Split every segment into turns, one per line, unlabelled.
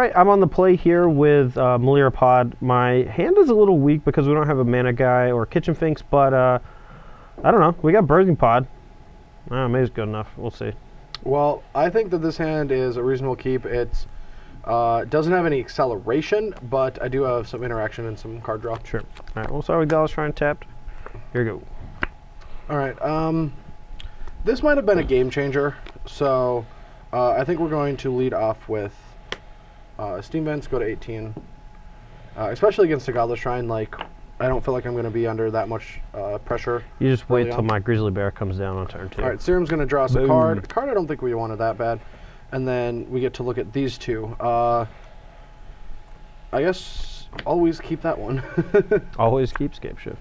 right, I'm on the play here with Melira Pod. My hand is a little weak because we don't have a mana guy or kitchen finks, but I don't know. We got Birthing Pod. Maybe it's good enough. We'll see.
Well, I think that this hand is a reasonable keep. It's doesn't have any acceleration, but I do have some interaction and some card draw.
Sure. All right, we'll start with Dallas Shrine tapped. Here we go.
All right. This might have been a game changer, so I think we're going to lead off with Steam Vents, go to 18. Especially against a Godless Shrine, like, I don't feel like I'm going to be under that much pressure.
You just wait till my Grizzly Bear comes down on turn 2.
All right, Serum's going to draw us a card. A card I don't think we wanted that bad. And then we get to look at these two. I guess always keep that one.
Always keep Scape Shift.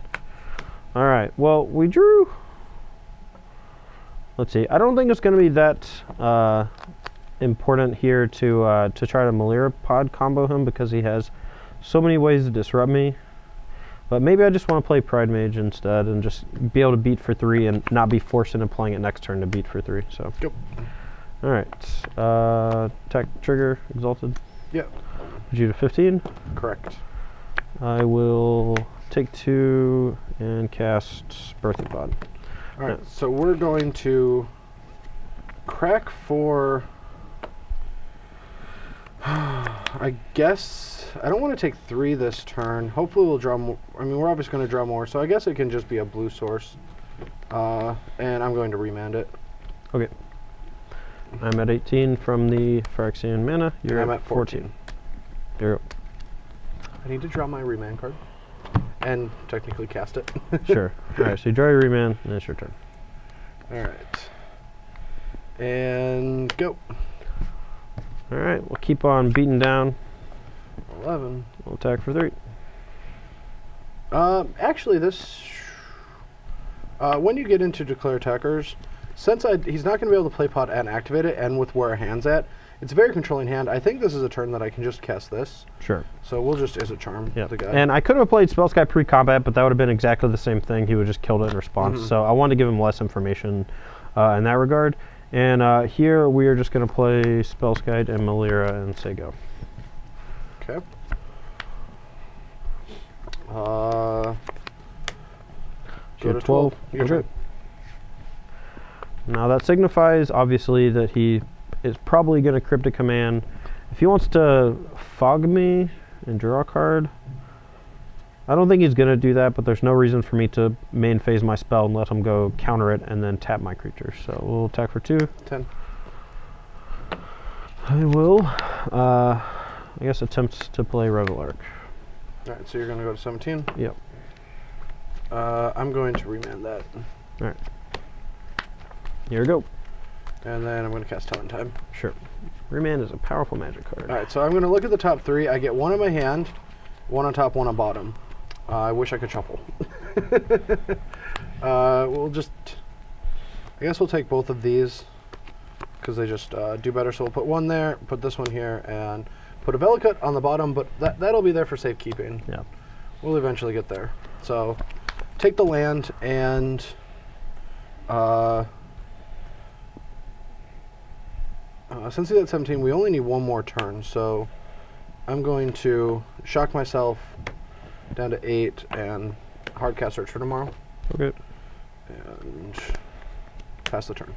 All right, well, we drew... Let's see. I don't think it's going to be that important here to try to Melira Pod combo him because he has so many ways to disrupt me. But maybe I just want to play Pride Mage instead and just be able to beat for 3 and not be forced into playing it next turn to beat for 3. So.
Yep.
All right. Attack trigger exalted.
Yep.
Put you to 15.
Correct.
I will take 2 and cast Birthing Pod.
All right. So we're going to crack for. I guess I don't want to take 3 this turn. Hopefully we'll draw more. I mean, we're obviously going to draw more, so I guess it can just be a blue source. And I'm going to remand it.
Okay. I'm at 18 from the Phyrexian mana.
I'm at 14.
There you go.
I need to draw my remand card and technically cast it.
Sure. All right, so you draw your remand, and it's your turn.
All right. And go.
All right, we'll keep on beating down.
11.
We'll attack for 3.
Actually, this... when you get into declare attackers, since he's not going to be able to play pod and activate it, and with where our hand's at, it's a very controlling hand. I think this is a turn that I can just cast this.
Sure.
So we'll just Izzet Charm the guy.
And I could have played Spellskite pre-combat, but that would have been exactly the same thing. He would have just killed it in response. So I wanted to give him less information in that regard. And here we are just going to play Spellskite and Melira and say go.
Okay. Go to 12.
Okay. Now that signifies, obviously, that he is probably going to Cryptic Command. If he wants to Fog me and draw a card, I don't think he's going to do that, but there's no reason for me to main phase my spell and let him go counter it and then tap my creatures. So we'll attack for 2.
10.
I will, I guess, attempt to play Revelark.
All right, so you're going to go to 17?
Yep.
I'm going to remand that.
All right. Here we go.
And then I'm going to cast Talon Time.
Sure. Remand is a powerful magic card.
All right, so I'm going to look at the top 3. I get 1 in my hand, 1 on top, 1 on bottom. I wish I could shuffle. We'll just... I guess we'll take both of these because they just do better. So we'll put 1 there, put this one here, and put a Vellicut on the bottom, but that'll be there for safekeeping.
Yeah.
We'll eventually get there. So take the land and... since he's at 17, we only need 1 more turn, so I'm going to shock myself down to 8 and hardcast Search for Tomorrow.
Okay.
And pass the turn.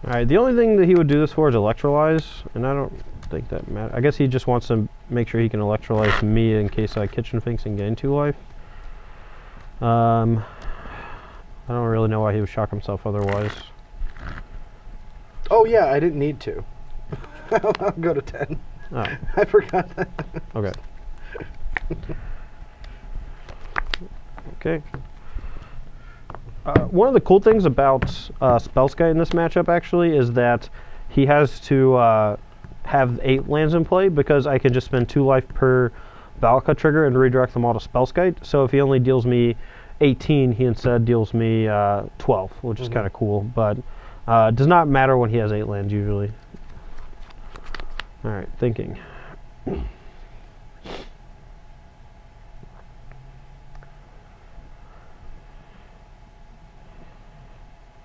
All right, the only thing that he would do this for is Electrolyze, and I don't think that matters. I guess he just wants to make sure he can Electrolyze me in case I Kitchen Finks and gain 2 life. I don't really know why he would shock himself otherwise.
Oh yeah, I didn't need to. I'll go to 10.
Oh.
I forgot that.
Okay. Okay. One of the cool things about Spellskite in this matchup, actually, is that he has to have 8 lands in play because I can just spend 2 life per Valka trigger and redirect them all to Spellskite. So if he only deals me 18, he instead deals me 12, which is kind of cool. But it does not matter when he has 8 lands, usually. All right, thinking.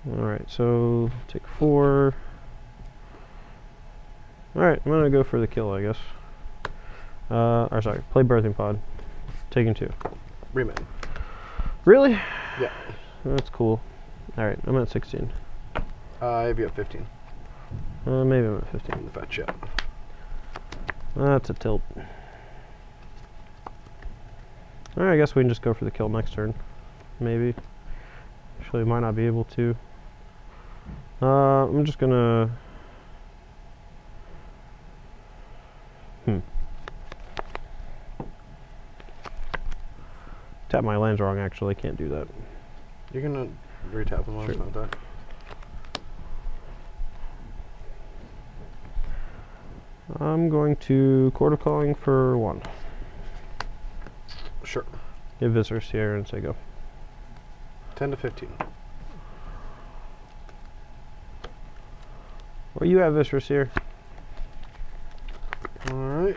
All right, so take 4. Alright, I'm gonna go for the kill, I guess. Or sorry, play Birthing Pod. Taking 2.
Remake.
Really?
Yeah.
That's cool. Alright, I'm at 16.
I have you at 15.
Maybe I'm at 15.
In the fetch, yeah.
That's a tilt. Alright, I guess we can just go for the kill next turn. Maybe. Actually, might not be able to. I'm just gonna... Tap my lands wrong, actually. Can't do that.
You're gonna retap them,
Sure.
like that.
I'm going to Court of Calling for 1.
Sure.
Give Viscera here and say go.
10 to 15.
Well, you have Viscera here.
Alright.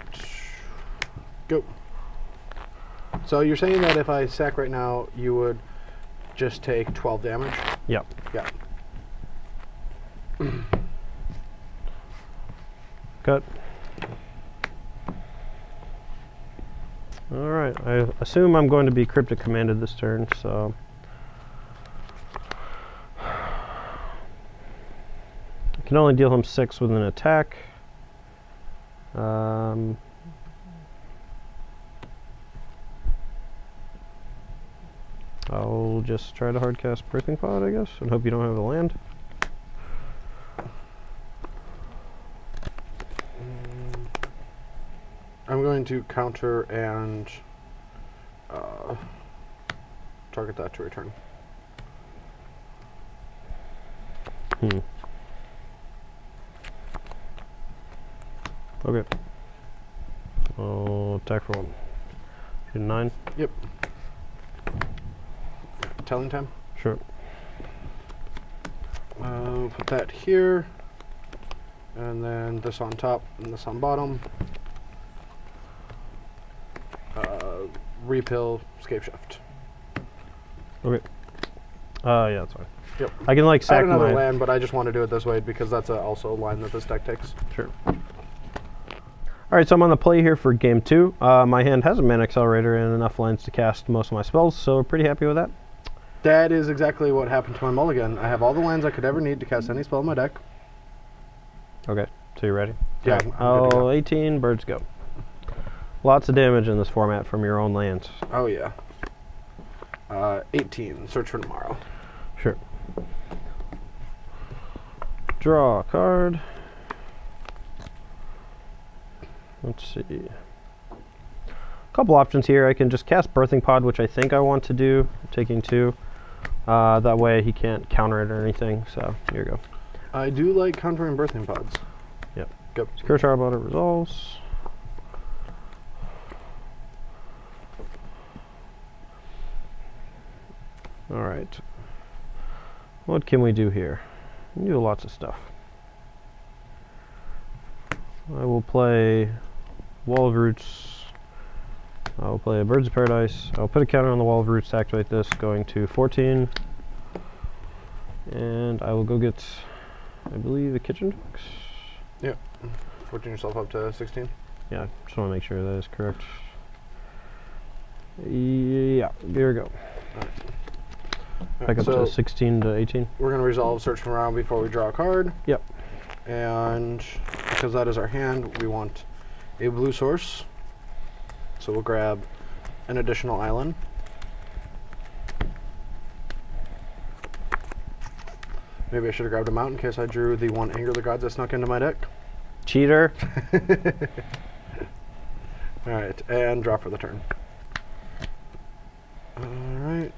Go. So you're saying that if I sack right now, you would just take 12 damage?
Yep.
Yeah.
Cut. Alright, I assume I'm going to be Cryptic Commanded this turn, so... I can only deal him 6 with an attack. I'll just try to hardcast Birthing Pod, I guess, and hope you don't have a land.
I'm going to counter and target that to return.
Okay. I'll attack for 1. Shoot 9.
Yep. Telling time?
Sure.
Put that here, and then this on top and this on bottom. Repill, Scape Shift.
Okay. Yeah, that's fine.
Yep.
I can like
I
sack
had another
my...
land, but I just want to do it this way because that's also a line that this deck takes.
Sure. Alright, so I'm on the play here for game 2. My hand has a Mana Accelerator and enough lands to cast most of my spells, so pretty happy with that.
That is exactly what happened to my mulligan. I have all the lands I could ever need to cast any spell in my deck.
Okay, so you're ready?
Yeah,
Right.
I'm good to go.
18, birds go. Lots of damage in this format from your own lands.
Oh yeah. 18, Search for Tomorrow.
Sure. Draw a card. Let's see. A couple options here. I can just cast Birthing Pod, which I think I want to do, taking 2. That way he can't counter it or anything, so here you go.
I do like countering Birthing Pods.
Yep.
Go.
Secure Shard about it resolves. Alright. What can we do here? We can do lots of stuff. I will play Wall of Roots. I will play a Birds of Paradise. I'll put a counter on the Wall of Roots to activate this, going to 14. And I will go get, I believe, a Kitchen Box.
Yep. 14 yourself up to 16.
Yeah, just want to make sure that is correct. Yeah, here we go. Back up
so
to 16 to 18.
we're going to resolve Search from Around before we draw a card.
Yep.
And because that is our hand, we want a blue source. So we'll grab an additional island. Maybe I should have grabbed a mountain in case I drew the one Anger of the Gods that snuck into my deck.
Cheater.
Alright, and draw for the turn. Alright.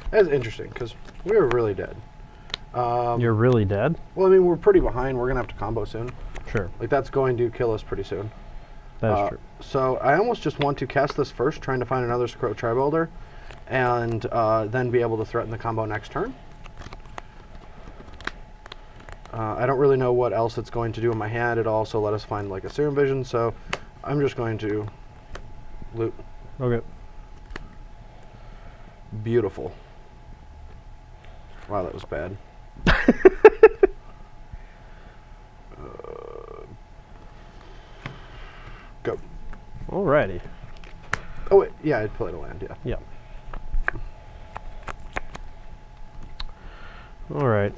That's interesting, because we were really dead.
You're really dead?
Well, I mean, we're pretty behind. We're going to have to combo soon.
Sure.
Like, that's going to kill us pretty soon.
That is true.
So I almost just want to cast this first, trying to find another Scroat Tribe Elder, and then be able to threaten the combo next turn. I don't really know what else it's going to do in my hand. It also let us find like a Serum Vision, so I'm just going to loot.
Okay.
Beautiful. Wow, that was bad. Go.
Alrighty.
Oh, wait. Yeah, I played a land, yeah.
Yeah. Alright.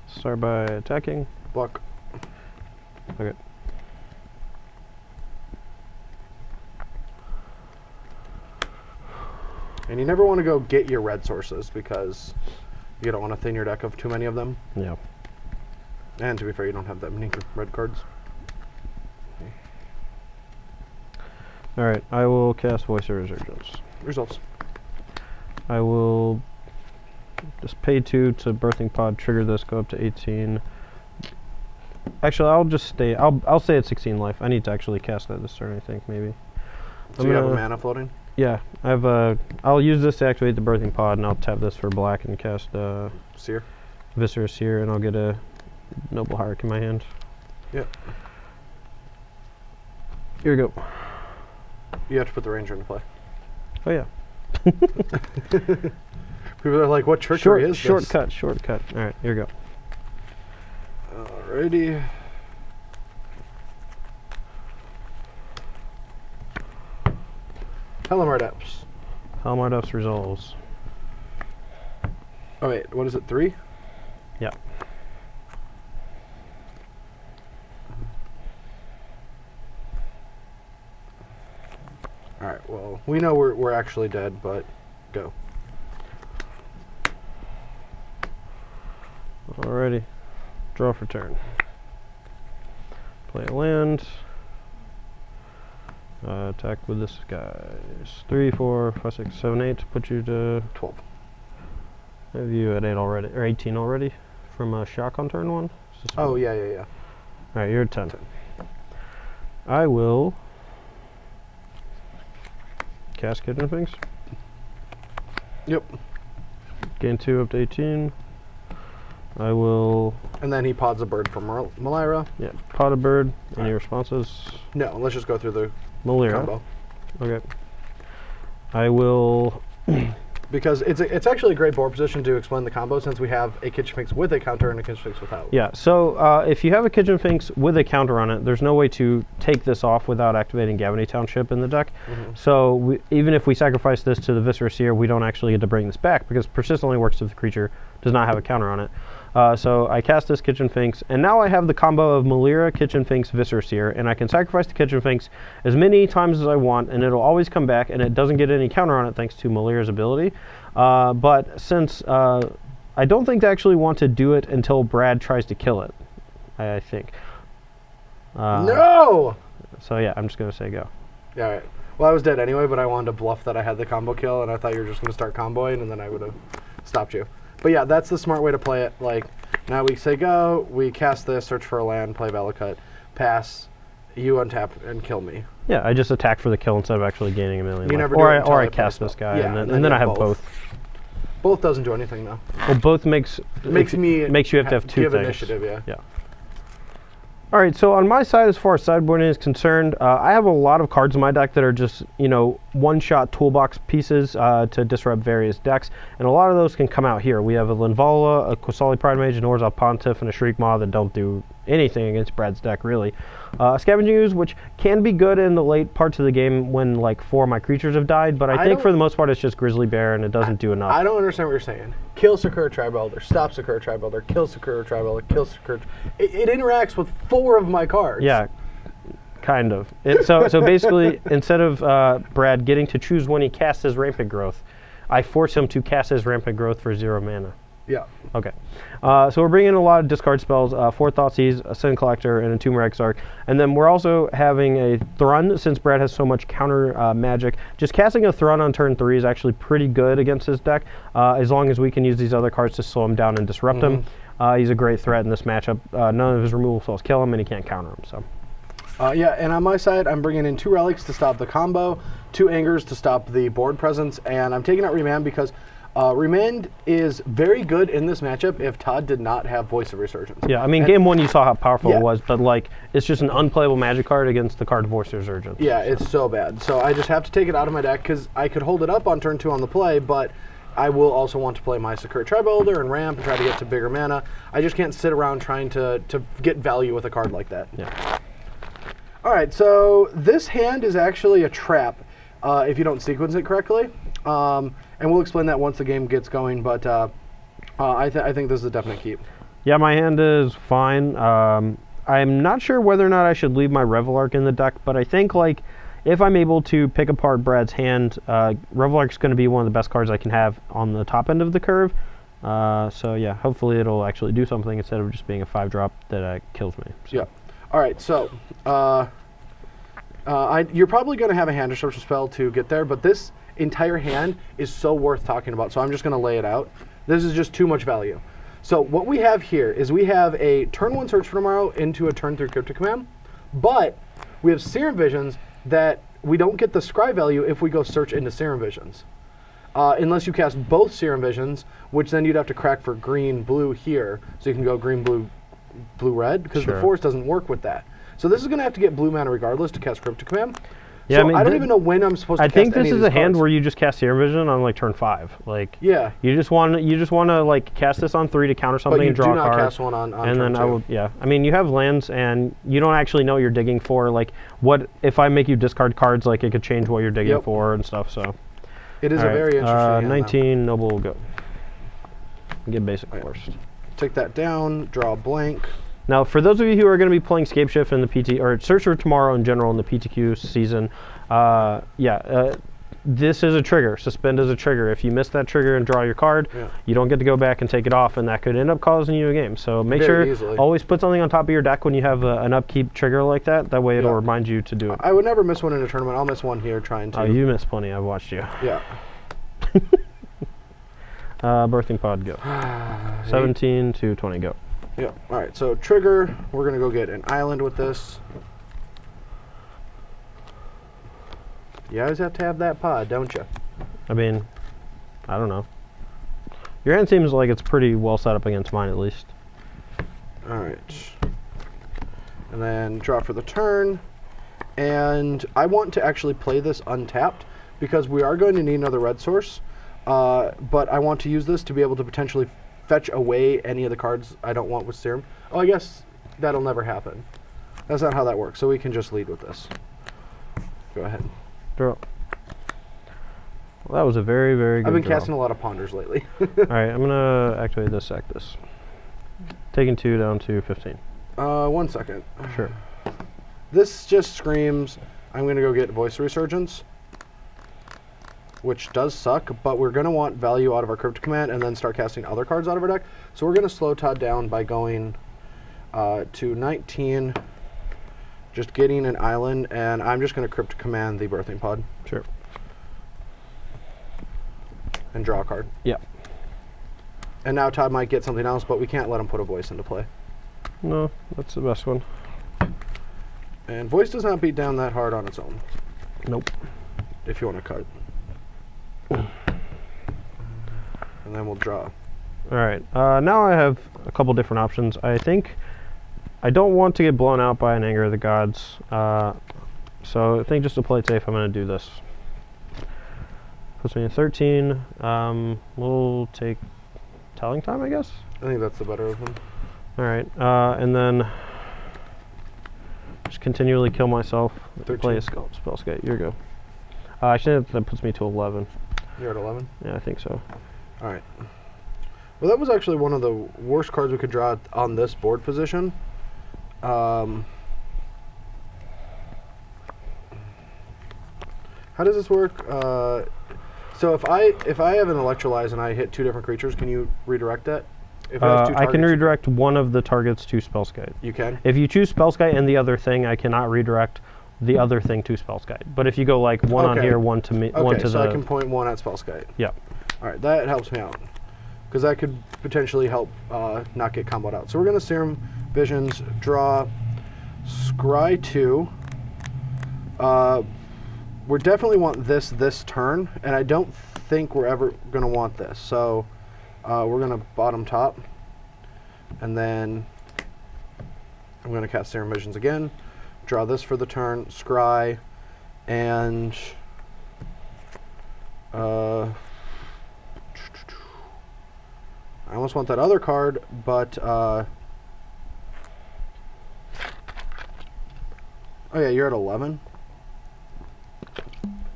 Start by attacking.
Block.
Okay.
And you never want to go get your red sources because you don't want to thin your deck of too many of them.
Yeah.
And to be fair, you don't have that many red cards.
Alright, I will cast Voice of Resurgence.
Results.
I will just pay 2 to Birthing Pod, trigger this, go up to 18. Actually, I'll just stay. I'll stay at 16 life. I need to actually cast that this turn, I think, maybe.
So you have a mana floating?
Yeah, I have a. I'll use this to activate the Birthing Pod, and I'll tap this for black and cast
Seer.
Viscera Seer, and I'll get a Noble Hierarch in my hand.
Yep.
Here we go.
You have to put the Ranger into play.
Oh yeah.
People are like, what trickery is this?
Shortcut, shortcut. Alright, here we go.
Alrighty. Hellamar Depths.
Hellamar Depths resolves.
Oh wait, what is it, 3?
Yeah.
Alright, well, we know we're actually dead, but go.
Alrighty. Draw for turn. Play a land. Attack with this guys. 3, 4, 5, 6, 7, 8. Put you to
12.
I have you at 8 already, or 18 already from a shock on turn 1.
Oh, yeah.
Alright, you're at 10. I will cast Kitchen Finks.
Yep.
Gain 2 up to 18. I will.
And then he pods a bird from Malira.
Yeah, pot a bird. Any responses?
No, let's just go through the
Malira.
combo.
Okay. I will.
Because it's actually a great board position to explain the combo since we have a Kitchen Finks with a counter and a Kitchen Finks without.
Yeah, so if you have a Kitchen Finks with a counter on it, there's no way to take this off without activating Gavany Township in the deck. So even if we sacrifice this to the Viscera Seer, we don't actually get to bring this back because persist only works if the creature does not have a counter on it. So I cast this Kitchen Finks, and now I have the combo of Malira, Kitchen Finks, Viscera Seer, and I can sacrifice the Kitchen Finks as many times as I want, and it'll always come back, and it doesn't get any counter on it thanks to Malira's ability. But since I don't think they actually want to do it until Brad tries to kill it, I think.
No!
So yeah, I'm just going to say go.
Yeah, all right. Well, I was dead anyway, but I wanted to bluff that I had the combo kill, and I thought you were just going to start comboing, and then I would have stopped you. But yeah, that's the smart way to play it. Like, now we say go, we cast this, search for a land, play Valakut, pass, you untap and kill me.
Yeah, I just attack for the kill instead of actually gaining a million
You
life.
never do it until
or
I
I cast
play
this guy,
yeah,
and then I have both.
Both doesn't do anything though.
Well, both makes
you
have to have 2
give
things.
Initiative, yeah.
Yeah. All right, so on my side, as far as sideboarding is concerned, I have a lot of cards in my deck that are just, you know, one-shot toolbox pieces to disrupt various decks, and a lot of those can come out here. We have a Linvala, a Qasali Pride Mage, an Orzhov Pontiff, and a Shriek Maw that don't do anything against Brad's deck, really. Scavenging Ooze, which can be good in the late parts of the game when, like, 4 of my creatures have died, but I think for the most part it's just Grizzly Bear, and it doesn't do enough.
I don't understand what you're saying. Kill Sakura Tribe Elder, stop Sakura Tribe Elder, kill Sakura Tribe Elder, kill Sakura. It interacts with 4 of my cards.
Yeah, kind of. So basically, instead of Brad getting to choose when he casts his Rampant Growth, I force him to cast his Rampant Growth for 0 mana.
Yeah.
Okay. So we're bringing in a lot of discard spells, 4 Thoughtseize, a Sin Collector, and a Tomb Exarch. And then we're also having a Thrun, since Brad has so much counter magic. Just casting a Thrun on turn 3 is actually pretty good against his deck, as long as we can use these other cards to slow him down and disrupt him. He's a great threat in this matchup. None of his removal spells kill him, and he can't counter him. So.
Yeah, and on my side, I'm bringing in 2 Relics to stop the combo, 2 Angers to stop the board presence, and I'm taking out Remand because Remand is very good in this matchup if Todd did not have Voice of Resurgence.
Yeah, I mean, game 1 you saw how powerful it was, but like, it's just an unplayable magic card against the card Voice of Resurgence.
Yeah, it's so bad. So I just have to take it out of my deck because I could hold it up on turn 2 on the play, but I will also want to play my Sakura Tribuilder and ramp and try to get to bigger mana. I just can't sit around trying to get value with a card like that.
Yeah.
All right, so this hand is actually a trap if you don't sequence it correctly. And we'll explain that once the game gets going, but I think this is a definite keep.
Yeah, my hand is fine. I'm not sure whether or not I should leave my Revelark in the deck, but I think, like, if I'm able to pick apart Brad's hand, Revelark's going to be one of the best cards I can have on the top end of the curve. So yeah, hopefully it'll actually do something instead of just being a 5-drop that kills me. So.
Yeah. All right, so you're probably going to have a hand disruption spell to get there, but this entire hand is so worth talking about, so I'm just going to lay it out. This is just too much value. So what we have here is we have a turn 1 Search for Tomorrow into a turn 3 Cryptic Command, but we have Serum Visions that we don't get the scry value if we go search into Serum Visions. Unless you cast both Serum Visions, which then you'd have to crack for green, blue here, so you can go green, blue, blue, red, because the force doesn't work with that. So this is going to have to get blue mana regardless to cast Cryptic Command.
Yeah,
so
I mean,
I don't even know when I'm supposed to cast
I think this
any
is
of
a
these
hand
cards.
where you just cast Serum Vision on like turn 5. Like,
yeah,
you just want to like cast this on 3 to counter something and draw a card.
But you do not cast one on
and
turn
then
2.
yeah. I mean, you have lands and you don't actually know what you're digging for. Like, what if I make you discard cards? Like, it could change what you're digging for and stuff. So
it is a very interesting hand,
19 Noble, go. Get basic first.
Take that down. Draw a blank.
Now, for those of you who are going to be playing Scapeshift in the PT or Search for Tomorrow in general in the PTQ season, this is a trigger. Suspend is a trigger. If you miss that trigger and draw your card, you don't get to go back and take it off, and that could end up causing you a game. So make sure always put something on top of your deck when you have an upkeep trigger like that. That way it'll remind you to do it.
I would never miss one in a tournament. I'll miss one here trying to.
Oh, you missed plenty. I've watched you.
Yeah.
Birthing Pod, go. 17 to 20, go.
Yeah. All right. So trigger. We're gonna go get an island with this. You always have to have that pod, don't you?
I mean, I don't know. Your hand seems like it's pretty well set up against mine, at least.
All right. And then draw for the turn. And I want to actually play this untapped because we are going to need another red source. But I want to use this to be able to potentially fetch away any of the cards I don't want with Serum. Oh, I guess that'll never happen. That's not how that works. So we can just lead with this. Go ahead.
Draw. Well, that was a very, very good
I've been
draw.
casting a lot of ponders lately.
Alright, I'm going to activate this, sack this. Taking 2 down to 15.
1 second.
Sure.
This just screams, I'm going to go get Voice Resurgence, which does suck, but we're going to want value out of our Cryptic Command and then start casting other cards out of our deck. So we're going to slow Todd down by going to 19, just getting an island, and I'm just going to Cryptic Command the Birthing Pod.
Sure.
And draw a card.
Yeah.
And now Todd might get something else, but we can't let him put a Voice into play.
No, that's the best one.
And Voice does not beat down that hard on its own.
Nope.
If you want to cut. And then we'll draw.
Alright, now I have a couple different options. I think I don't want to get blown out by an Anger of the Gods. So I think just to play it safe, I'm going to do this. Puts me at 13. We'll take Telling Time, I guess?
I think that's the better of them.
Alright, and then just continually kill myself.
13.
Play a Spellskite. Your go. Actually, that puts me to 11.
You're at 11?
Yeah, I think so.
Alright. Well, that was actually one of the worst cards we could draw on this board position. How does this work? So if I have an Electrolyze and I hit 2 different creatures, can you redirect that? If it has 2
I can
targets,
redirect one of the targets to Spellskite.
You can?
If you choose Spellskite and the other thing, I cannot redirect the other thing to Spellskite. But if you go like one on here, one to me, one to
so
the...
I can point 1 at Spellskite.
Yeah.
Alright, that helps me out. Because that could potentially help not get comboed out. So we're going to Serum Visions, draw, Scry 2. We definitely want this turn, and I don't think we're ever going to want this. So we're going to bottom top, and then I'm going to cast Serum Visions again, draw this for the turn, Scry, and I almost want that other card, but oh yeah, you're at 11.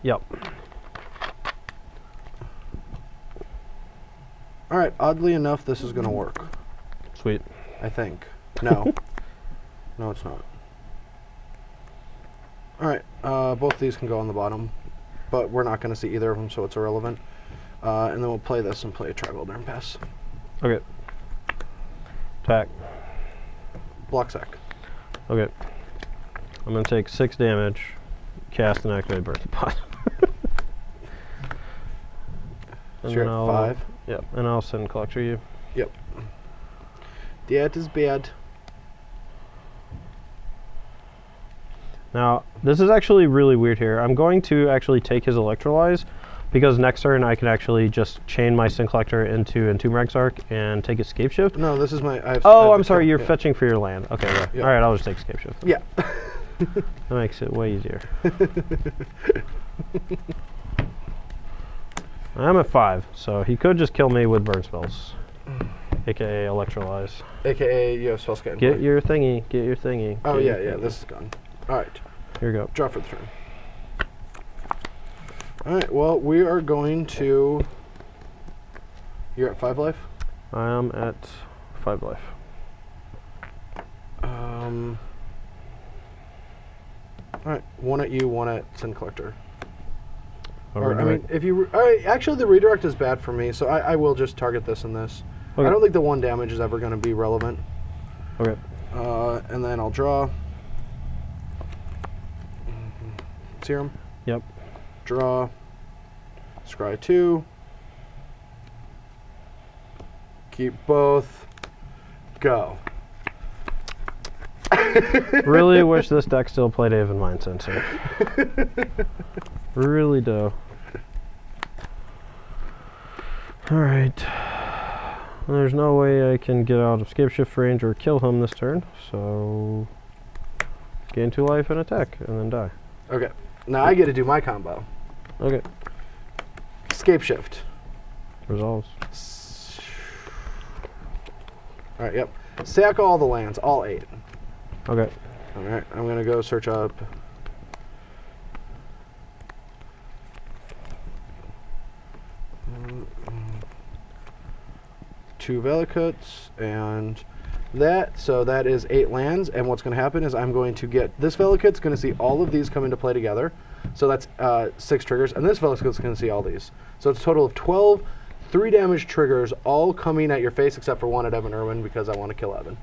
Yep.
All right. Oddly enough, this is gonna work.
Sweet.
I think. No. No, it's not. All right. Both of these can go on the bottom, but we're not gonna see either of them, so it's irrelevant. And then we'll play this and play a tribal and pass.
Okay. Attack.
Block sack.
Okay. I'm gonna take 6 damage. Cast and activate Burst Pot.
So you're at 5.
Yep. And I'll send Collector you.
Yep. That is bad.
Now, this is actually really weird here. I'm going to actually take his Electrolyze, because next turn I can actually just chain my Sin Collector into Entomb Exarch and take Escape Shift.
No, this is my...
I'm sorry, you're fetching for your land. Okay, right.
Yep.
Alright, I'll just take Escape Shift.
Yeah.
That makes it way easier. I'm at 5, so he could just kill me with burn spells, aka Electrolyze.
AKA, you have Spellscape.
Get your thingy, get your thingy.
Oh, yeah, this is gone. Alright.
Here we go.
Draw for the turn. Alright, well, we are going to... You're at 5 life?
I am at 5 life.
Alright, 1 at you, 1 at Sin Collector.
Or,
I mean, if you... Alright, actually, the redirect is bad for me, so I will just target this and this.
Okay.
I don't think the 1 damage is ever going to be relevant.
Okay.
And then I'll draw. Serum.
Yep.
Draw. Scry 2. Keep both. Go.
Really wish this deck still played Aven Mind Sensor. Really do. Alright. There's no way I can get out of Escape Shift range or kill him this turn, so gain 2 life and attack, and then die.
Okay. Now I get to do my combo.
Okay.
Escape Shift.
Resolves.
Alright, yep. Sack all the lands, all 8.
Okay.
Alright, I'm going to go search up... two Velicuts, and that, so that is 8 lands, and what's going to happen is I'm going to get, this Velicut's going to see all of these come into play together, so that's 6 triggers, and this Velicut's going to see all these. So it's a total of 12 3 damage triggers, all coming at your face except for 1 at Evan Irwin, because I want to kill Evan.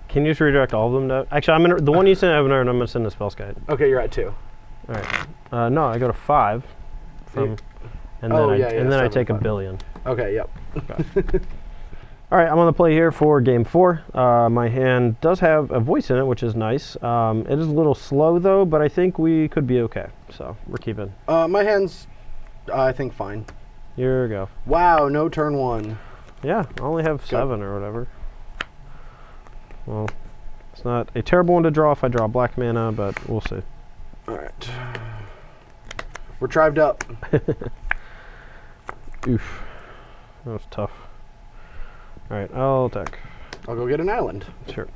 Can you just redirect all of them? Actually, I'm gonna, the one you sent Evan Irwin, I'm going to send the Spells Guide.
Okay, you're at 2.
Alright. No, I go to 5 from, and then I take 1 billion.
Okay, yep.
Okay. Alright, I'm on the play here for game 4. My hand does have a voice in it, which is nice. It is a little slow though, but I think we could be okay. So, we're keeping.
My hand's, I think, fine.
Here we go.
Wow, no turn 1.
Yeah, I only have 7 or whatever. Well, it's not a terrible one to draw if I draw black mana, but we'll see.
Alright. We're tribed up.
Oof. That was tough. Alright, I'll attack.
I'll go get an island.
Sure.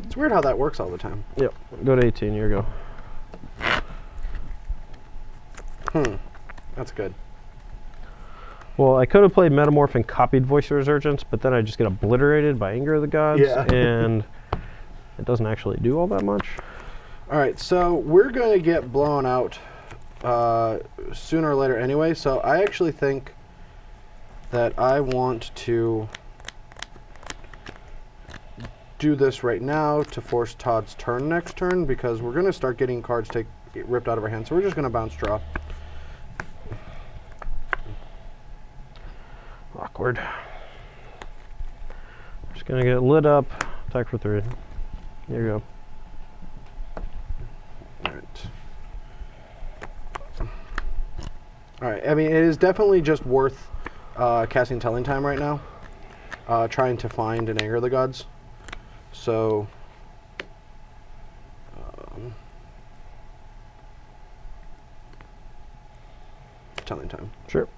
It's weird how that works all the time.
Yep. Go to 18. Here you go.
That's good.
Well, I could have played Metamorph and copied Voice of Resurgence, but then I just get obliterated by Anger of the Gods, and it doesn't actually do all that much.
Alright, so we're going to get blown out sooner or later anyway, so I actually think that I want to do this right now to force Todd's turn next turn, because we're going to start getting cards ripped out of our hands, so we're just going to bounce draw.
Awkward. Just gonna get lit up. Attack for 3. Here you go.
Alright. Alright, I mean, it is definitely just worth casting Telling Time right now. Trying to find an Anger of the Gods. So... Telling Time.
Sure.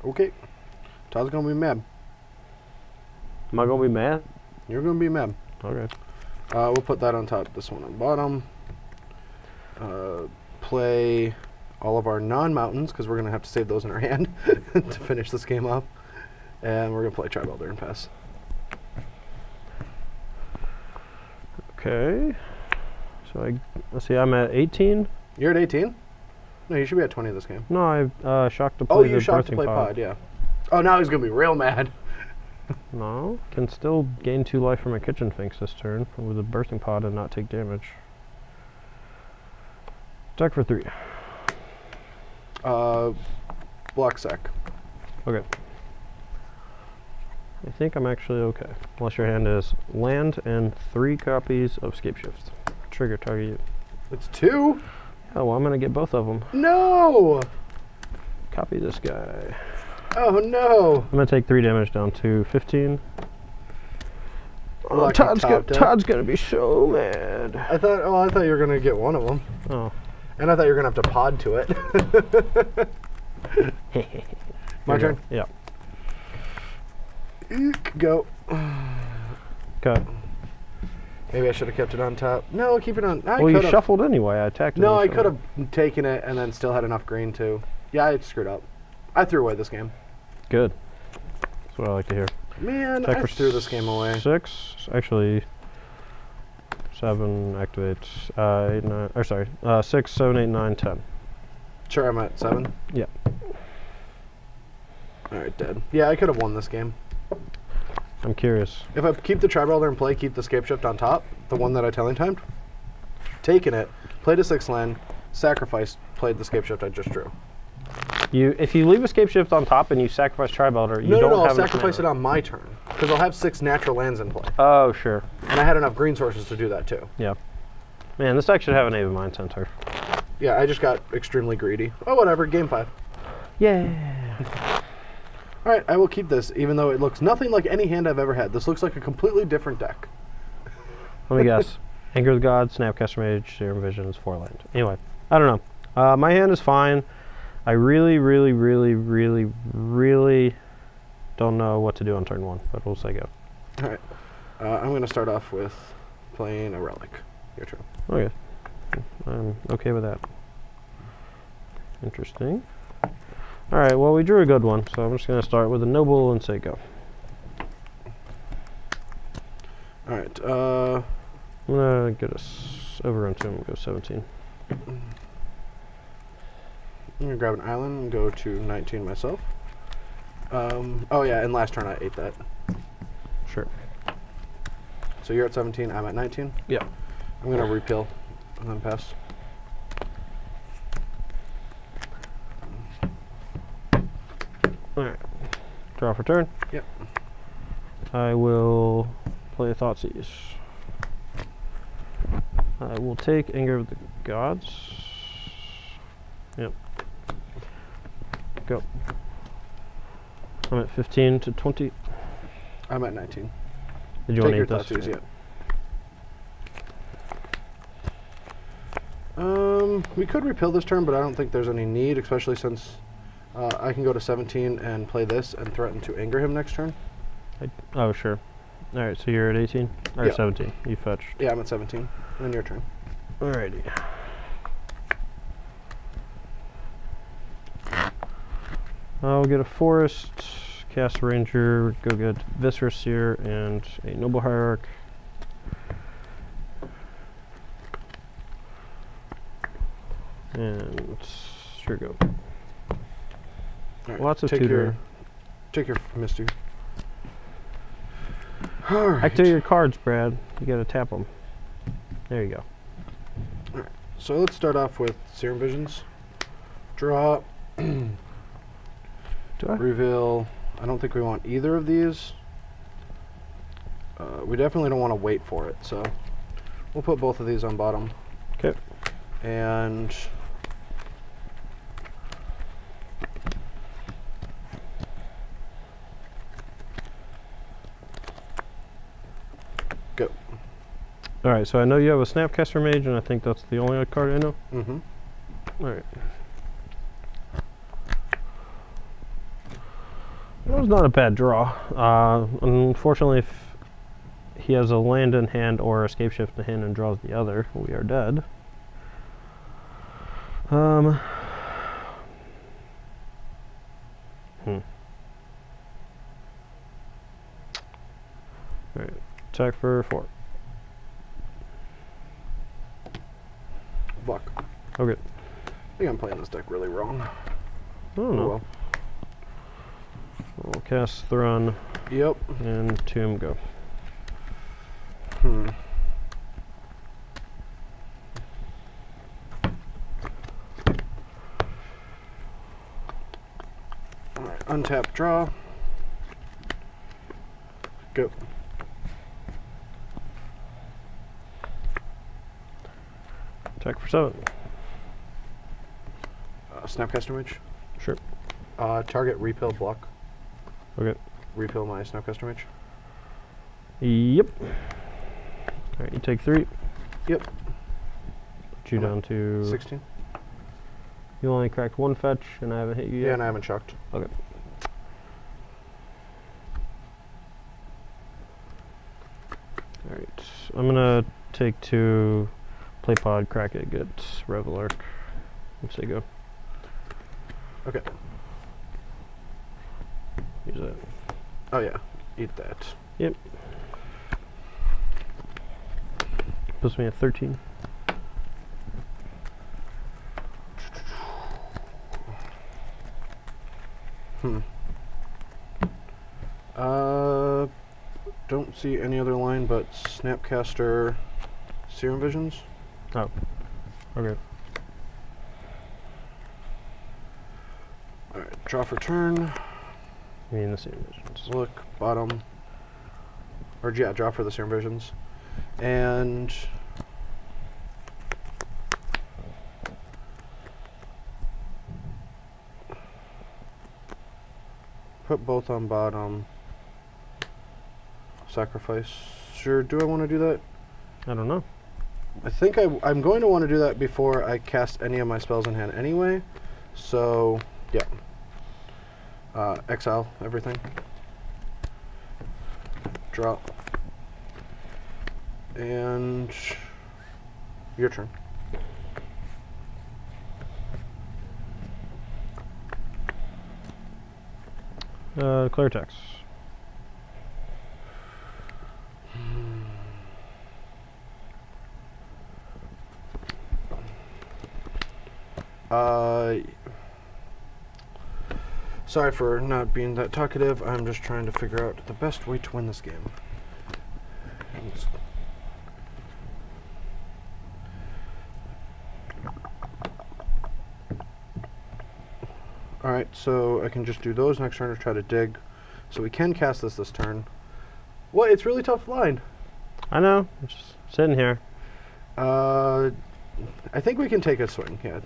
Okay. Todd's gonna be mad.
Am I gonna be mad?
You're gonna be mad.
Okay.
We'll put that on top, this one on bottom. Play all of our non-mountains, because we're going to have to save those in our hand to finish this game off. And we're going to play Tri-Builder and pass.
Okay. So let's see, I'm at 18.
You're at 18? No, you should be at 20 this game.
No, I shocked to play
Oh,
the
you shocked to
birthing
play
pod.
pod, yeah. Oh, now he's going to be real mad.
No, can still gain 2 life from my kitchen finks this turn with a birthing pod and not take damage. Attack for 3.
Block sec.
Okay. I think I'm actually okay. Unless your hand is land and 3 copies of Scape Shift. Trigger target.
It's 2?
Oh, well, I'm going to get both of them.
No!
Copy this guy.
Oh, no!
I'm going to take 3 damage down to 15. Oh,
Lucky
Todd's going to be so mad.
I thought you were going to get one of them.
Oh.
And I thought you were going to have to pod to it. My turn?
Yeah.
Eek, go.
Cut.
Maybe I should have kept it on top. No, keep it on.
Well, you shuffled anyway. I attacked it.
No, I
initially.
could have taken it and then still had enough green too. Yeah, I screwed up. I threw away this game.
Good. That's what I like to hear.
Man,
Attack
I
for
threw this game away.
6. Actually, 7 activates. 8, 9. Or sorry, 6, 7, 8, 9, 10.
Sure, I'm at 7.
Yeah.
All right, dead. Yeah, I could have won this game.
I'm curious.
If I keep the Tri-Builder in play, keep the Scape Shift on top, the one that I telling timed, taken it, played a 6 land, sacrificed, played the Scape Shift I just drew.
If you leave Escape Shift on top and you sacrifice Tri-Builder, you don't
No,
have
I'll sacrifice it on my turn, because I'll have 6 natural lands in play.
Oh, sure.
And I had enough green sources to do that too.
Yeah. Man, this deck should have an Ava Mind Centaur.
Yeah, I just got extremely greedy. Oh, whatever, game 5.
Yeah.
All right, I will keep this, even though it looks nothing like any hand I've ever had. This looks like a completely different deck.
Let me guess. Anger of the Gods, Snapcaster Mage, Serum Visions, 4 land. Anyway, I don't know. My hand is fine. I really don't know what to do on turn 1, but we'll say go.
All right, I'm going to start off with playing a Relic. Your turn.
Okay. I'm okay with that. Interesting. Alright, well, we drew a good one, so I'm just going to start with a Noble and say go.
Alright,
I'm going to get us overrun to him and go 17.
I'm going to grab an island and go to 19 myself. Oh yeah, and last turn I ate that.
Sure.
So you're at 17, I'm at 19?
Yeah.
I'm going to repeal and then pass.
Alright. Draw for turn.
Yep.
I will play a Thoughtseize. I will take Anger of the Gods. Yep. Go. I'm at 15 to 20.
I'm at 19.
Did you
Take
want
your
to eat this?
Thoughtseize, yeah. We could repeal this turn, but I don't think there's any need, especially since I can go to 17 and play this and threaten to anger him next turn.
Oh, sure. Alright, so you're at 18? Or
Yeah.
17. You fetched.
Yeah, I'm at 17. And your turn.
Alrighty. I'll get a Forest, cast a Ranger, go get Viscera Seer, and a Noble Hierarch. And sure go.
Right,
Lots of
take
tutoring.
Take your Misty. Alright.
Activate your cards, Brad. You gotta tap them. There you go.
Alright, so let's start off with Serum Visions. Draw.
Do I?
Reveal. I don't think we want either of these. We definitely don't want to wait for it, so we'll put both of these on bottom.
Okay.
And go.
Alright, so I know you have a Snapcaster Mage, and I think that's the only card I know.
Mm-hmm.
Alright. That was not a bad draw. Unfortunately, if he has a land in hand or escape shift in hand and draws the other, we are dead. Alright, attack for 4.
Block.
Okay.
I think I'm playing this deck really wrong.
I don't know.
Oh, well.
We'll cast Thron
Yep.
and Tomb go.
Alright, untap, draw. Go.
Attack for 7.
Snapcaster Mage.
Sure.
Target repill block.
Okay.
Repill my Snapcaster Mage.
Yep. Alright, you take 3.
Yep.
Put you down to
16.
You only cracked 1 fetch, and I haven't hit you yet.
Yeah, and I haven't shocked.
Okay. Alright, I'm gonna take 2, play pod, crack it, get Revelark. Let's say go.
Okay.
Use that.
Oh yeah, eat that.
Yep. Puts me at 13.
Don't see any other line but Snapcaster Serum Visions.
Oh. Okay.
Alright, draw for turn.
You mean the same visions.
Look, bottom. Or yeah, draw for the Serum Visions. And put both on bottom. Sacrifice. Sure, do I want to do that?
I don't know.
I think I'm going to want to do that before I cast any of my spells in hand anyway. So, yeah. Exile everything. Drop. And your turn.
Clear text. Sorry for not being that talkative. I'm just trying to figure out the best way to win this game. Alright, so I can just do those next turn to try to dig. So we can cast this turn. What? It's really tough line. I know. I'm just sitting here.
I think we can take a swing, yeah.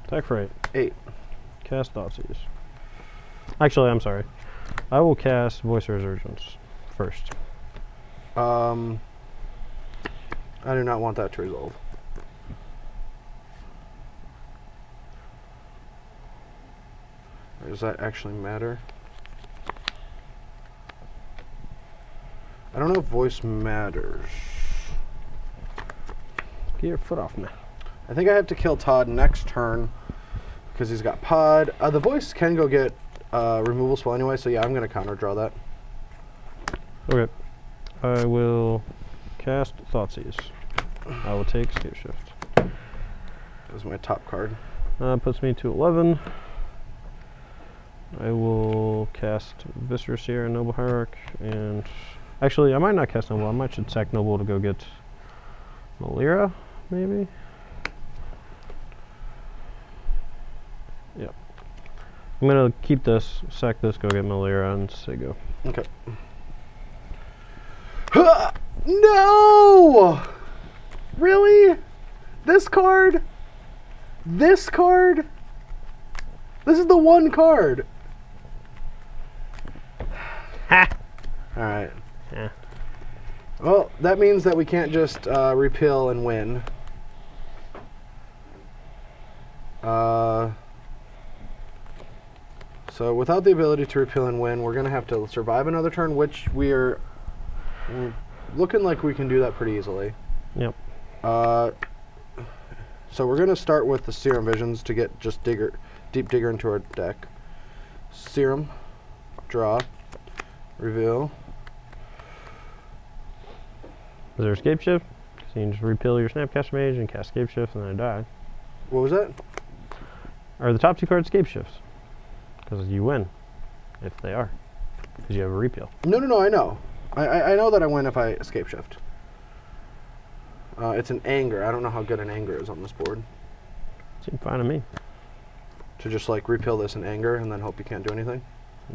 Attack for 8.
8.
Cast Thoughtseize. Actually, I'm sorry. I will cast Voice Resurgence first.
I do not want that to resolve. Or does that actually matter? I don't know if voice matters.
Get your foot off me.
I think I have to kill Todd next turn because he's got pod. The voice can go get removal spell anyway, so yeah, I'm going to counter draw that.
Okay. I will cast Thoughtseize. I will take Escape Shift.
That was my top card.
Puts me to 11. I will cast Viscera Sierra Noble Hierarch, and actually, I might not cast Noble. I might should sack Noble to go get Malira, maybe. Yep. I'm gonna keep this, sack this, go get Malira, and say go.
Okay. No! Really? This card? This card? This is the one card.
Ha!
Alright.
Yeah.
Well, that means that we can't just repeal and win. So without the ability to repeal and win, we're going to have to survive another turn, which we're looking like we can do that pretty easily.
Yep.
So we're going to start with the Serum Visions to get just Deep Digger into our deck. Serum, draw, reveal.
Is there Escape Shift? So you can just repeal your Snapcaster Mage and cast Escape Shift and then I die.
What was that?
Are the top 2 cards Escape Shifts? Because you win, if they are. Because you have a repeal.
No, I know. I know that I win if I Escape Shift. It's an Anger. I don't know how good an Anger is on this board.
Seemed fine to me.
To just like repeal this in Anger and then hope you can't do anything?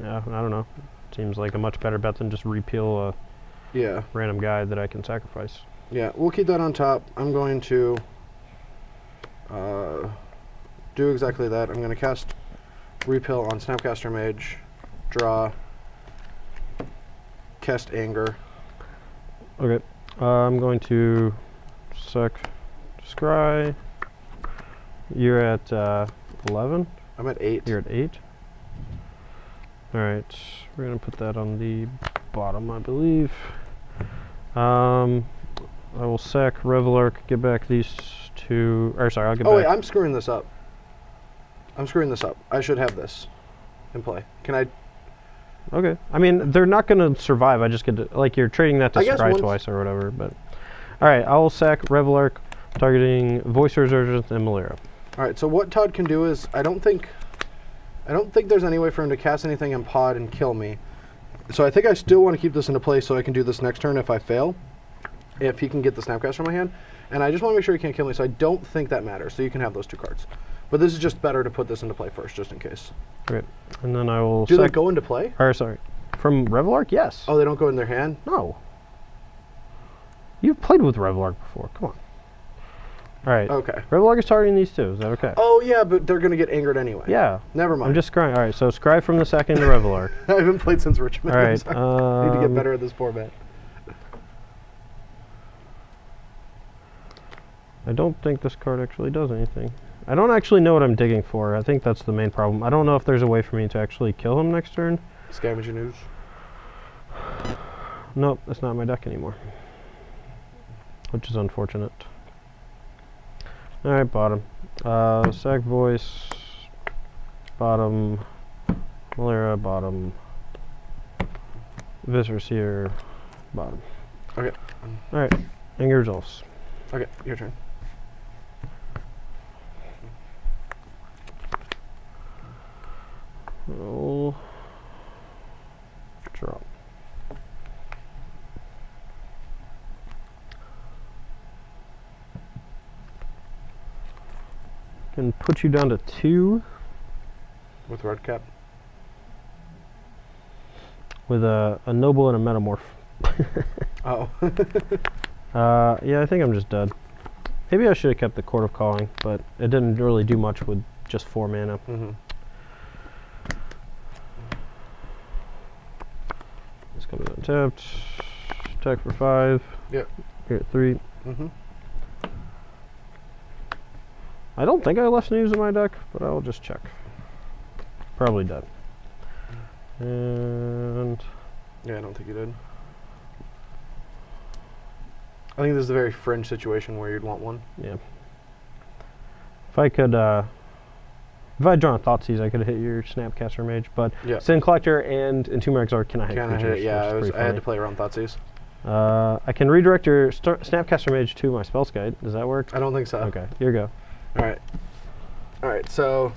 Yeah, I don't know. Seems like a much better bet than just repeal a random guy that I can sacrifice.
Yeah, we'll keep that on top. I'm going to do exactly that. I'm going to cast Repeal on Snapcaster Mage, draw, cast Anger.
Okay, I'm going to scry. You're at 11?
I'm at 8.
You're at 8? Alright, we're going to put that on the bottom, I believe. I will sack Revelark, get back these 2, or sorry, I'll get back.
Oh wait, I'm screwing this up. I should have this in play. Can I?
Okay. I mean, they're not going to survive. I just get to, like, you're trading that to scry twice or whatever, but. Alright, I will sack Revelark, targeting Voice Resurgence and Malira.
Alright, so what Todd can do is, I don't think there's any way for him to cast anything in pod and kill me. So I think I still want to keep this into play so I can do this next turn if I fail. If he can get the Snapcaster in my hand. And I just want to make sure he can't kill me, so I don't think that matters. So you can have those 2 cards. But this is just better to put this into play first, just in case.
Okay. And then I will
Do they go into play?
Or, sorry. From Revelark? Yes.
Oh, they don't go in their hand?
No. You've played with Revelark before. Come on. Alright.
Okay.
Revelark is targeting these 2. Is that okay?
Oh, yeah, but they're going to get angered anyway.
Yeah.
Never mind.
I'm just scrying. Alright, so scry from the second to Revelark.
I haven't played since Richmond.
Alright.
I need to get better at this format.
I don't think this card actually does anything. I don't actually know what I'm digging for. I think that's the main problem. I don't know if there's a way for me to actually kill him next turn.
Scavenger news.
Nope, that's not my deck anymore. Which is unfortunate. Alright, bottom. Sack Voice. Bottom. Malira, bottom. Viscer's here. Bottom.
Okay.
Alright, Anger results.
Okay, your turn.
Roll. Drop. Can put you down to 2.
With red cap?
With a noble and a metamorph.
Oh.
Yeah, I think I'm just dead. Maybe I should have kept the Court of Calling, but it didn't really do much with just 4 mana.
Mm-hmm.
This comes untapped. Attack for 5.
Yep.
Here at 3.
Mm-hmm.
I don't think I left Snooze in my deck, but I'll just check. Probably dead. And
yeah, I don't think you did. I think this is a very fringe situation where you'd want one.
yeah. If I could, if I had drawn a Thoughtseize, I could have hit your Snapcaster Mage, but
Yeah.
Sin Collector and Entomb Exarch cannot hit
Can I hit
creatures.
it? Yeah,
which is pretty
I had
funny.
to play around Thoughtseize.
I can redirect your Snapcaster Mage to my Spell Guide. Does that work?
I don't think so.
Okay, here you go.
Alright. So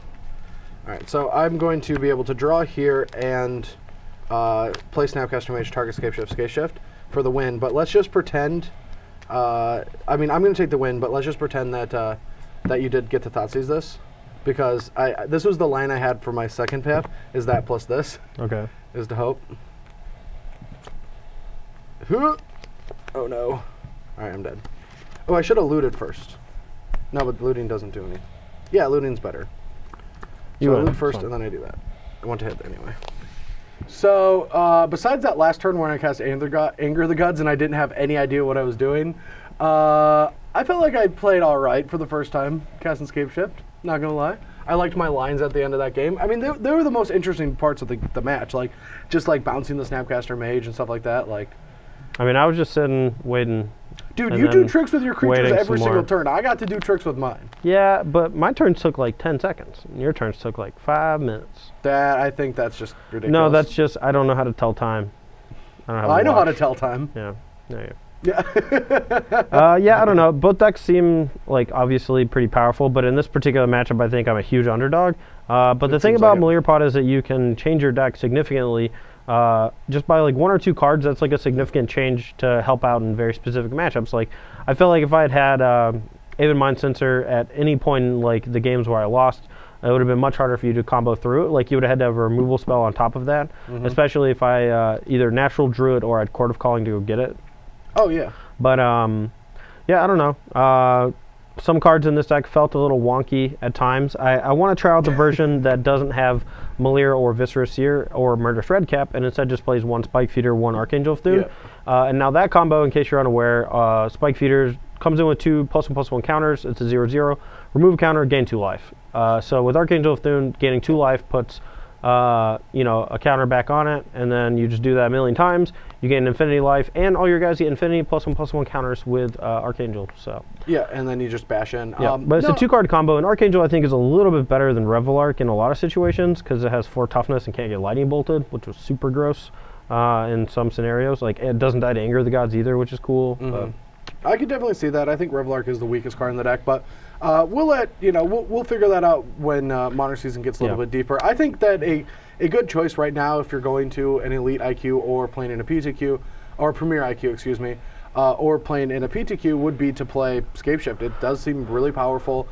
I'm going to be able to draw here and play Snapcaster Mage, target Escape Shift for the win, but let's just pretend, I mean, I'm going to take the win, but let's just pretend that that you did get to Thoughtseize this, because this was the line I had for my second path, is that plus this.
Okay.
Is to hope. Oh no. Alright, I'm dead. Oh, I should have looted first. No, but looting doesn't do anything. Yeah, looting's better.
You
So I
win.
loot first
Fine.
and then I do that. I want to hit anyway. So, besides that last turn when I cast Anger the Gods and I didn't have any idea what I was doing, I felt like I played alright for the first time casting Escape Shift, not gonna lie. I liked my lines at the end of that game. I mean, they were the most interesting parts of the match, like just like bouncing the Snapcaster Mage and stuff like that. Like,
I mean, I was just sitting waiting.
Dude, you do tricks with your creatures every single turn. I got to do tricks with mine.
Yeah, but my turns took like 10 seconds. And your turns took like 5 minutes.
I think that's just ridiculous.
No, that's just, I don't know how to tell time.
I know how to tell time.
Yeah. Yeah.
Yeah.
I don't know. Both decks seem like obviously pretty powerful, but in this particular matchup, I think I'm a huge underdog. But the thing about Melir Pod is that you can change your deck significantly just by like 1 or 2 cards. That's like a significant change to help out in very specific matchups. Like, I feel like if I had had Avid Mind Sensor at any point in like the games where I lost, it would have been much harder for you to combo through it. Like, you would have had to have a removal spell on top of that, especially if I either natural drew it or had Court of Calling to go get it.
Oh, yeah.
But, yeah, I don't know. Some cards in this deck felt a little wonky at times. I want to try out the version that doesn't have Melir or Viscera Seer or Murderous Redcap, and instead just plays 1 Spike Feeder, 1 Archangel of Thune. Yeah. And now that combo, in case you're unaware, Spike Feeder comes in with 2 +1/+1 counters. It's a 0/0. Remove a counter, gain 2 life. So with Archangel of Thune, gaining 2 life puts you know, a counter back on it, and then you just do that a million times. You gain infinity life, and all your guys get infinity +1/+1 counters with Archangel. So
yeah, and then you just bash in.
Yeah, but it's a 2-card combo, and Archangel I think is a little bit better than Revelark in a lot of situations because it has 4 toughness and can't get lightning bolted, which was super gross in some scenarios. Like, it doesn't die to Anger of the Gods either, which is cool.
I could definitely see that. I think Revelark is the weakest card in the deck, but we'll figure that out when Modern Season gets a little bit deeper. I think that a good choice right now, if you're going to an Elite IQ or playing in a PTQ, or Premier IQ, excuse me, or playing in a PTQ, would be to play Scapeshift. It does seem really powerful,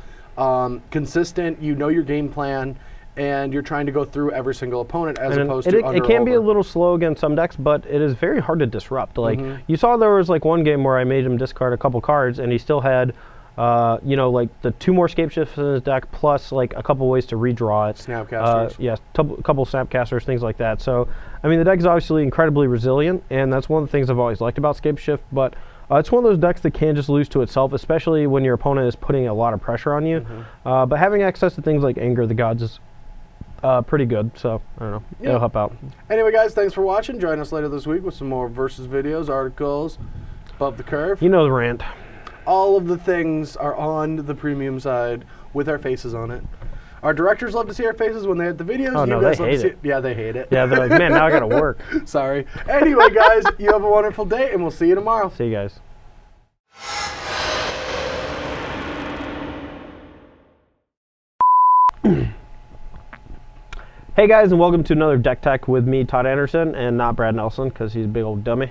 consistent. You know your game plan, and you're trying to go through every single opponent as opposed to under.
It can be a little slow against some decks, but it is very hard to disrupt. Like, you saw there was like one game where I made him discard a couple cards, and he still had you know, like the 2 more Scapeshifts in his deck, plus like a couple ways to redraw it.
Snapcasters.
Yeah, a couple Snapcasters, things like that. So, I mean, the deck is obviously incredibly resilient, and that's one of the things I've always liked about Scapeshift, but it's one of those decks that can just lose to itself, especially when your opponent is putting a lot of pressure on you. But having access to things like Anger of the Gods is pretty good, so I don't know. Yeah. It'll help out.
Anyway, guys, thanks for watching. Join us later this week with some more Versus videos, articles, Above the Curve.
You know the rant.
All of the things are on the premium side with our faces on it. Our directors love to see our faces when they hit the videos.
Oh, no, they hate it.
Yeah, they hate it.
Yeah, they're like, man, now I got to work.
Sorry. Anyway, guys, you have a wonderful day, and we'll see you tomorrow.
See you guys. Hey, guys, and welcome to another Deck Tech with me, Todd Anderson, and not Brad Nelson, because he's a big old dummy.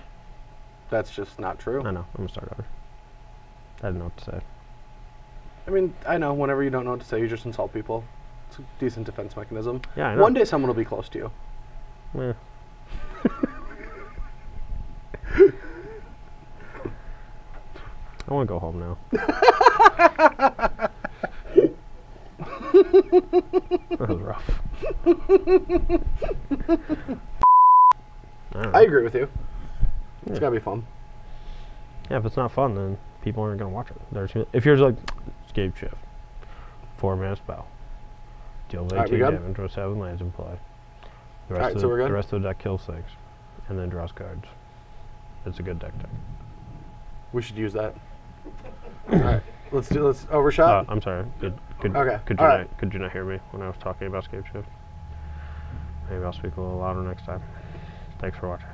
That's just not true.
I know. I'm going to start over. I didn't know what to say.
I mean, I know. Whenever you don't know what to say, you just insult people. It's a decent defense mechanism.
Yeah, I know.
One day someone will be close to you.
Yeah. I want to go home now. That was rough.
I agree with you. It's got to be fun.
Yeah, if it's not fun, then people aren't going to watch it. If you're just like, Scapeshift, 4-mana spell, deals 18 damage, draw 7 lands in play. The rest, the rest of the deck kills 6, and then draws cards. It's a good deck.
We should use that. Alright, let's overshot.
I'm sorry. Could you not hear me when I was talking about Scapeshift? Maybe I'll speak a little louder next time. Thanks for watching.